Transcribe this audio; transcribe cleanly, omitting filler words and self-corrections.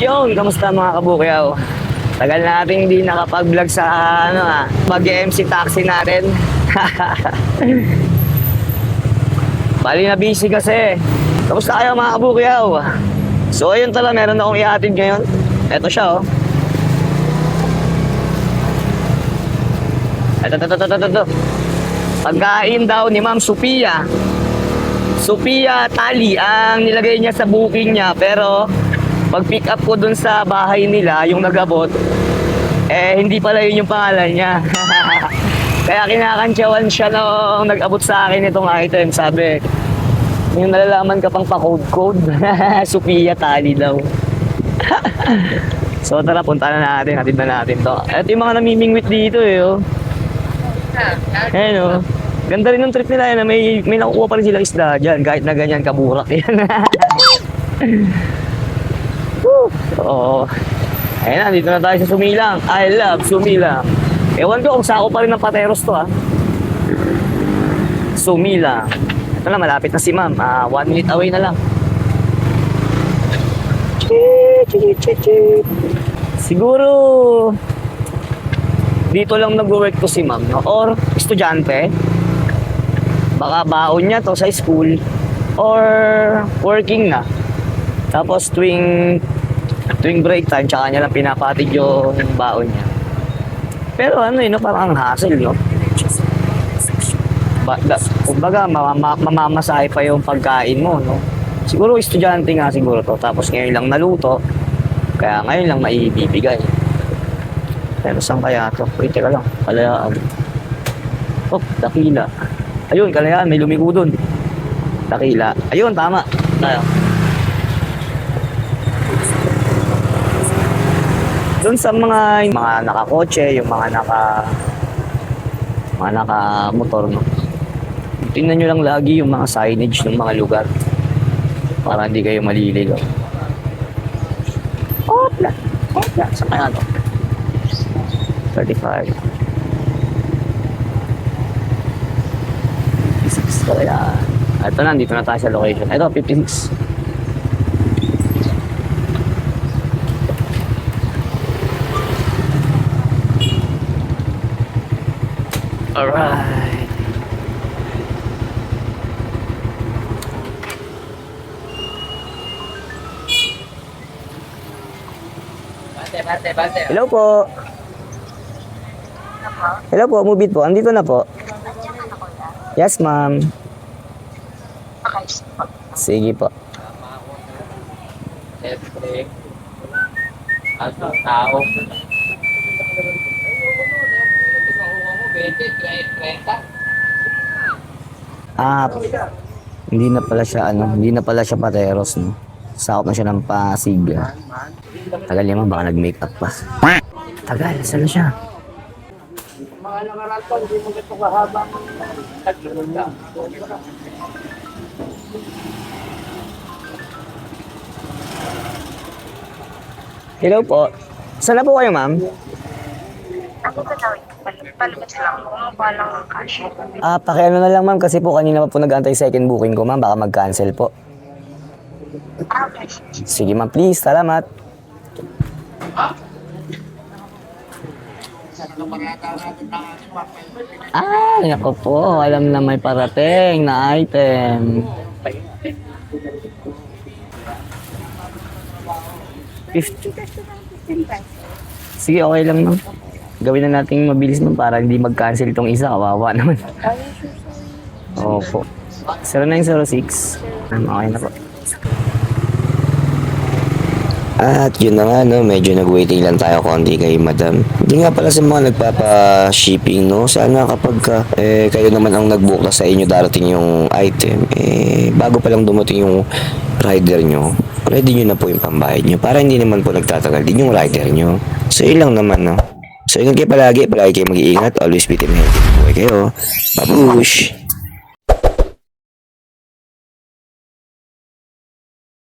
Ayun, kamusta mga kabukyaw? Tagal natin hindi nakapag-vlog sa mag-MC taxi natin. Bali na busy kasi. Kamusta kayo mga kabukyaw? So ayun tala, meron akong ihatid ngayon. Eto siya oh. Ito. Pagkain daw ni Ma'am Sophia. Sophia Tali ang nilagay niya sa booking niya, pero pag pick up ko dun sa bahay nila, yung nag-abot, hindi pala yun yung pangalan niya. Kaya kinakantsawan siya nung nag-abot sa akin itong item. Sabi, yung nalalaman ka pang pa-code. Sophia Tali daw. So tara, punta na natin, hatid na natin to. Ito yung mga namimingwit dito oh. Ayan oh. Ganda rin ng trip nila yan, may nakukuha pa rin sila isda dyan, kahit na ganyan kaburak yan. Oo. Ayun na, dito na tayo sa Sumilang. I love Sumilang. Ewan ko kung sako pa rin ng Pateros to Sumilang. Ito na, malapit na si ma'am. 1 minute away na lang. Siguro dito lang nag-work to si ma'am, no? Or estudyante. Baka baon niya to sa school or working na. Tapos tuwing break time, tsaka niya lang pinapatid yung baon niya. Pero no, parang hassle, no? Kumbaga, mamamasahe pa yung pagkain mo, no? Siguro estudyante nga siguro to. Tapos ngayon lang naluto, kaya ngayon lang maibibigay. Pero saan kaya to? Wait, teka lang. Kalayaan. Oh, Dakila. Ayun, Kalayaan. May lumiko dun. Dakila. Ayun, tama. Tayo. Doon sa mga nakakotse, yung mga naka-motor, no? Tingnan nyo lang lagi yung mga signage ng mga lugar para hindi kayo malililo. Hopla! Saan kaya to? 35. 56 kaya. Ito na, dito na tayo sa location. Ito, 56. Alright. Bate. Hello po. Hello po, Mubit po. Andito na po. Yes, ma'am. Sige po. Tao. Hindi na pala siya Pateros, no. Sakop na siya ng Pasig. Tagal niya man, baka nag-makeup pa. Tagal, saan na siya? Mga nangaratan, hindi mo ito kahabang naglalala. Hello po. Saan na po kayo, ma'am? Ako ba daw, palabas lang ako, mukha lang ang cash. Pakiano na lang, ma'am, kasi po kanina pa po nag-antay second booking ko, ma'am. Baka mag-cancel po. Okay. Sige, ma'am, please. Salamat. Nako po. Alam na may parating na item. 50. Sige, okay lang, ma'am. Gawin na natin mabilis, ma'am, para hindi mag-cancel itong isa. Kawawa naman. Opo. 0906. Okay na po. At yun na nga, no, medyo nag-waiting lang tayo konti kay madam. Hindi nga pala sa mga nagpapa-shipping, no, sana kapag kayo naman ang nag-book na sa inyo darating yung item, bago pa lang dumating yung rider nyo, ready nyo na po yung pambayad nyo para hindi naman po nagtatagal din yung rider nyo. So yun lang naman, no. So ingat kayo palagi kayo mag-iingat, always be healthy. Buhay kayo. Babush!